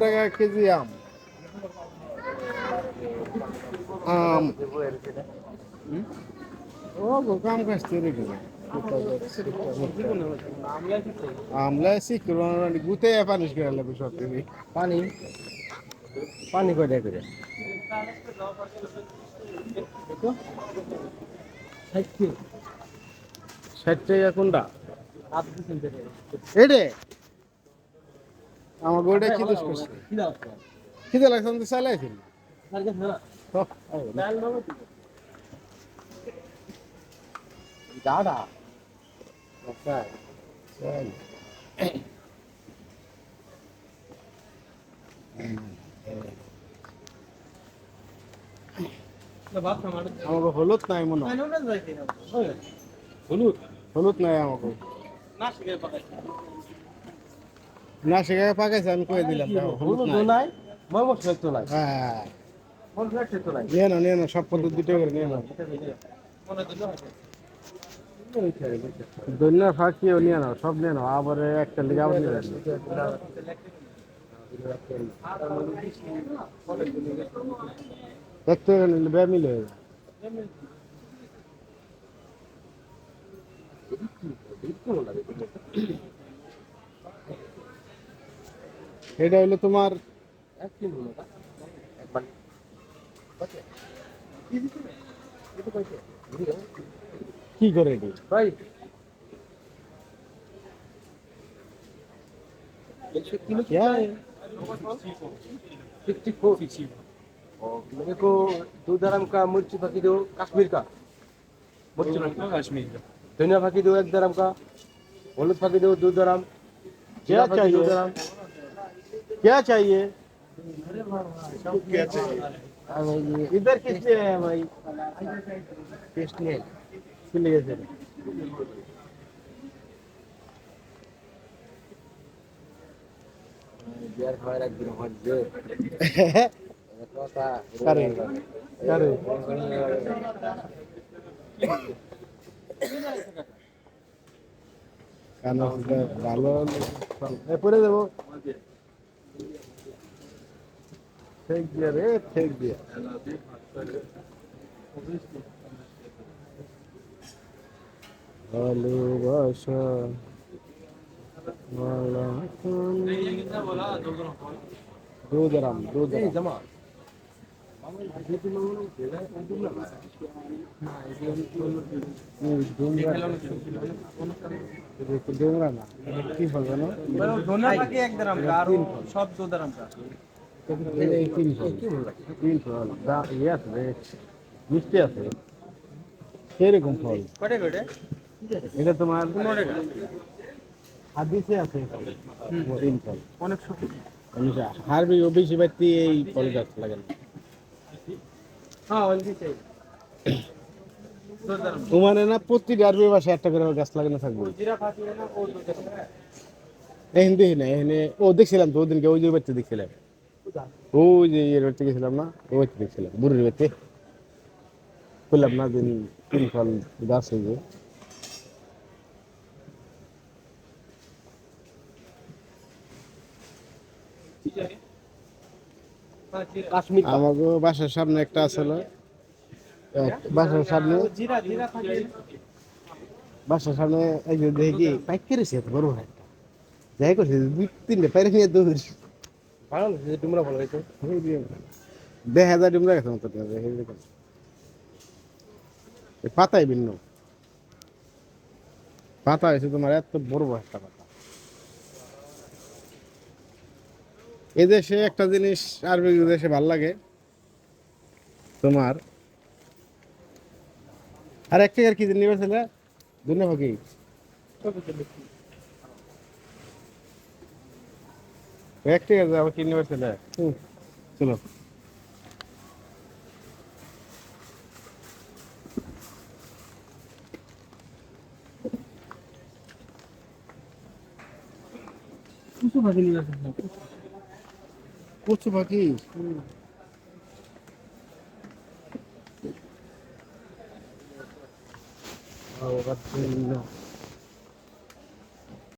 টাকা কেজি আম। আম ও কাম কাজ তৈরি করে আমলা শিখল গুতে পানিশ করে লাগবে সব পানি পানি কয়টা করে 60 টাকা কোনটা এডে আমার গোটা কি দোষ করছে খিদে লাগছে আমি তো চালাইছি দাদা আমাকে হলুদ নাই মনে হয় হলুদ হলুদ নাই আমাকে না শিখায় পাকাইছে আমি কয়ে দিলাম হলুদ নাই হ্যাঁ নিয়ে না সব পদ্ধতি দুটো করে নিয়ে না দৈন্য ফাঁকিও নিয়ে নাও সব নিয়ে নাও আবার একটা লিগে আবার নিয়ে দেখতে বে মিলে এটা হইলো তোমার কি করে এটি ভাই क्या है 64 मेरे को 2 दरम का मिर्ची फाकी दो कश्मीर का मिर्ची कश्मीर का धनिया फाकी दो 1 दरम का हलूद फाकी दो 2 दरम क्या चाहिए 2 दरम क्या चाहिए क्या चाहिए इधर किस लिए है भाई टेस्ट नहीं किस लिए से बिहार खाए एक दिन हो जे करे करे কারণ ভালো পরে দেবো ঠিক দিয়া রে ঠিক দিয়া ভালোবাসা दूध राम जमा डोंगरा ना की फल ना दोनों का एक दरम का और सब 2 दरम का तीन फल ये আছে মিষ্টি আছে এরকম ফল কটে কটে এটা তোমার 15 টাকা হাদিসে আছে তিন ফল অনেক সুখী হারবি বেশি ব্যক্তি এই ফল গাছ লাগান হ্যাঁ ওইদি চাই 2 दरम তোমার না প্রতিটা আরবি ভাষায় একটা করে গাছ লাগানো থাকবে जीरा फाती है ना वो 2 दरम এই হিন্দি না এখানে ও দেখছিলাম তো ওদিনকে ওই যে বাচ্চা দেখছিলাম ওই যে এর বাচ্চা গেছিলাম না ওই বাচ্চা দেখছিলাম বুড়ির বাচ্চা বললাম না দিন তিন ফল গাছ হয়েছে कश्मीर আমাকে বাসার সামনে একটা আসলে বাসার সামনে जीरा जीरा फाती বাসার সামনে এই যে দেখি পাইকারি সে বড় একটা যাই করছে দুই তিনটে পাইরে নিয়ে দৌড় ভালো লাগে তোমরা ভালো হইতো 10,000 ডিমরা গেছে মতো পাতাই ভিন্ন পাতা হয়েছে তোমার এত বড় বড় একটা পাতা এদেশে একটা জিনিস আরবি দেশে ভাল লাগে তোমার আর এক টাকার কি জিনিস নিবে ছেলে দুনিয়া ফাঁকি এক টাকা আবার কি নিবে ছেলে চলো कुछ भागी नहीं करते কচু পাখি ও